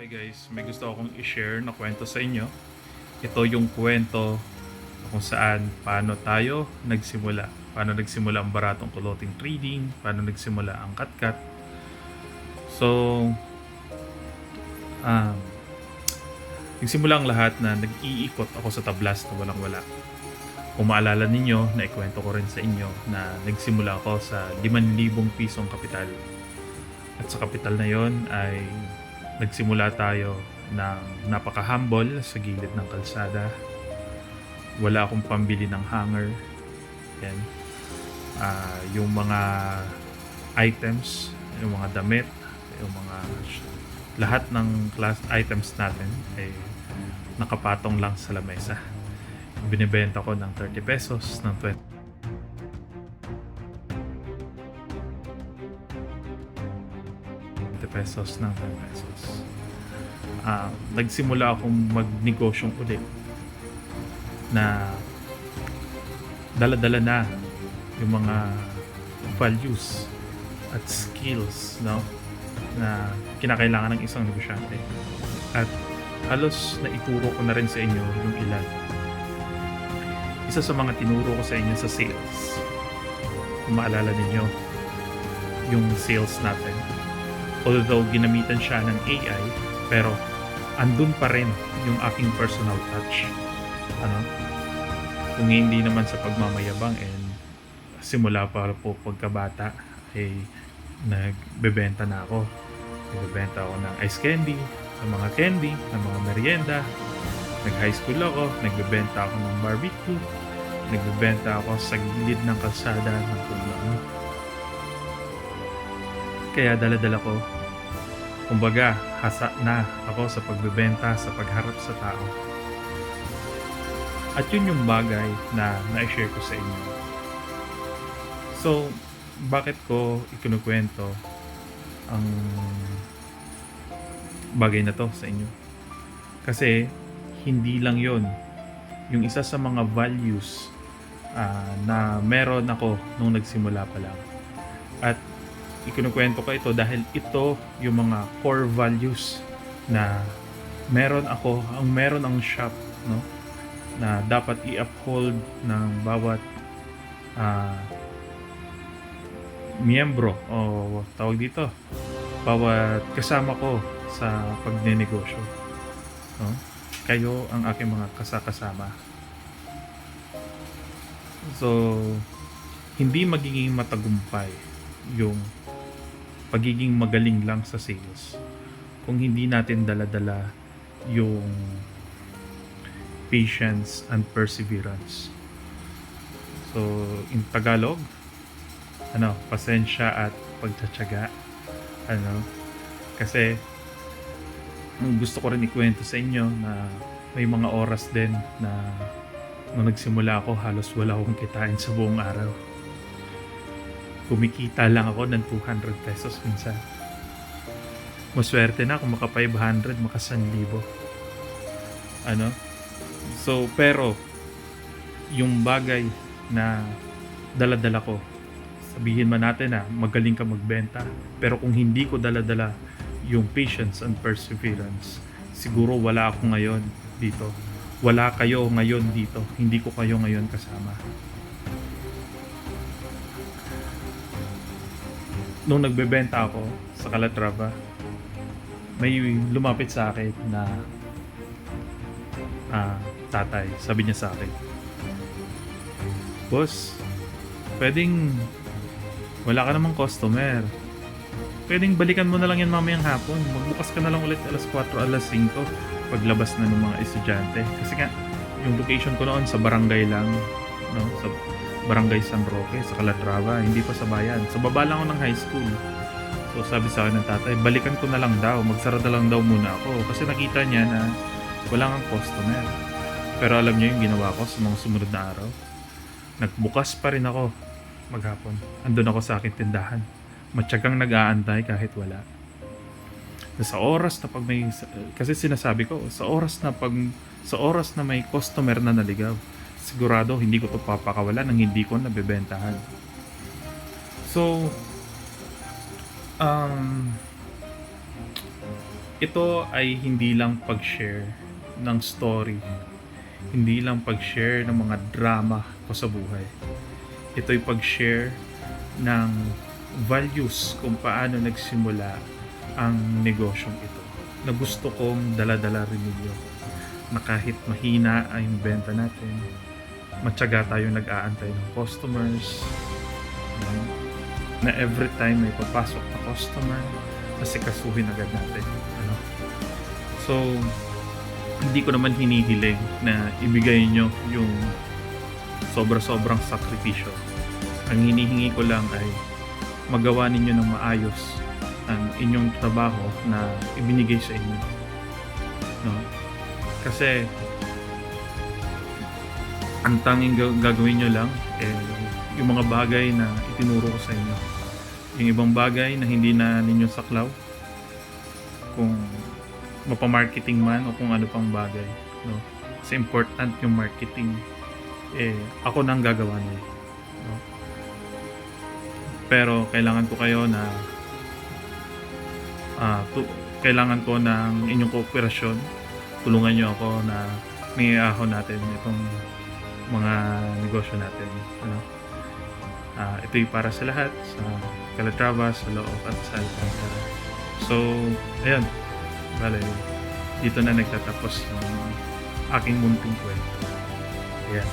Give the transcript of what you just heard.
Hi guys, may gusto akong i-share na kwento sa inyo. Ito yung kwento kung saan paano tayo nagsimula. Paano nagsimula ang baratong clothing trading, paano nagsimula ang katkat. So, um, nagsimula ang lahat na nag-iikot ako sa tablas na walang wala. Kung maalala ninyo, naikwento ko rin sa inyo na nagsimula ako sa 5,000 pisong kapital. At sa kapital na yon ay nagsimula tayo ng napaka-humble sa gilid ng kalsada. Wala akong pambili ng hanger. Yan. Yung mga items, yung mga damit, yung mga lahat ng class items natin ay nakapatong lang sa lamesa. Binibenta ko ng 30 pesos, ng 20 pesos, ng 10 pesos. Nagsimula akong magnegosyong ulit na dala-dala na yung mga values at skills, no, na kinakailangan ng isang negosyante. At halos na ituro ko na rin sa inyo yung ilan. Isa sa mga tinuro ko sa inyo sa sales, kung maalala ninyo yung sales natin, although ginamitan siya ng AI, pero andun pa rin yung aking personal touch. Kung hindi naman sa pagmamayabang, and simula pa po pagkabata ay nagbebenta na ako. Nagbebenta ako ng ice candy, ng mga candy, ng mga merienda. Nag-high school ako, nagbebenta ako ng barbecue, nagbebenta ako sa gilid ng kalsada ng tulang. Kaya dala-dala ko, kumbaga, hasa na ako sa pagbebenta, sa pagharap sa tao. At yun yung bagay na na-share ko sa inyo. So, bakit ko ikinukwento ang bagay na to sa inyo? Kasi, hindi lang yon yung isa sa mga values na meron ako nung nagsimula pa lang. At ikinukwento ko ito dahil ito yung mga core values na meron ang shop, no, na dapat i-uphold ng bawat miyembro o tawag dito, bawat kasama ko sa pagnenegosyo, no? Kayo ang aking mga kasama. So, hindi magiging matagumpay yung pagiging magaling lang sa sales kung hindi natin dala-dala yung patience and perseverance. So, in Tagalog, pasensya at pagtsatsaga. Kasi gusto ko rin ikwento sa inyo na may mga oras din na nung nagsimula ako, halos wala akong kitain sa buong araw. Kumikita lang ako ng 200 pesos minsan. Maswerte na kung maka 500, maka 1,000. So, pero yung bagay na dala-dala ko, sabihin man natin na magaling ka magbenta, pero kung hindi ko dala-dala yung patience and perseverance, siguro wala ako ngayon dito. Wala kayo ngayon dito. Hindi ko kayo ngayon kasama. Nung nagbebenta ako sa Calatrava, may lumapit sa akin na tatay. Sabi niya sa akin, "Boss, pwedeng wala ka namang customer. Pwedeng balikan mo na lang yan mamayang hapon. Magbukas ka na lang ulit alas 4, alas 5 paglabas na ng mga estudyante." Kasi nga, yung location ko noon sa barangay lang, no? Sa barangay San Roque, sa Calatrava, hindi pa sa bayan. Sa baba lang ako ng high school. So sabi sa akin ng tatay, balikan ko na lang daw, magsara na lang daw muna ako. Kasi nakita niya na wala kang customer. Pero alam niyo yung ginawa ko sa mga sumunod na araw? Nagbukas pa rin ako maghapon. Andun ako sa aking tindahan. Matyagang nag-aantay kahit wala. Sa oras na pag may, kasi sinasabi ko, sa oras na may customer na naligaw, sigurado hindi ko to papakawalan ng hindi ko nabebentahan. So, Ito ay hindi lang pag-share ng story, hindi lang pag-share ng mga drama ko sa buhay. Ito'y pag-share ng values kung paano nagsimula ang negosyong ito, na gusto kong dala-dala rin ninyo, na kahit mahina ay yung benta natin, matyaga tayong nag-aantay ng customers, no? Na every time may papasok na customer, asikasuhin agad natin, ano? So, hindi ko naman hinihiling na ibigay nyo yung sobra-sobrang sakripisyo. Ang hinihingi ko lang ay magawa ninyo ng maayos ang inyong trabaho na ibinigay sa inyo, no? Kasi ang tanging gagawin nyo lang yung mga bagay na itinuro ko sa inyo. Yung ibang bagay na hindi na ninyo saklaw, kung mapamarketing man o kung ano pang bagay, no? Kasi important yung marketing. Ako nang gagawa niya, no? Pero kailangan ko kayo na kailangan ko ng inyong kooperasyon. Tulungan niyo ako na may ahon natin itong mga negosyo natin, ano? Ito'y para sa lahat, sa Calatrava, sa Loob at sa Alcantara. So, ayun, bale, dito na nagtatapos yung aking munting kwento. Ayan.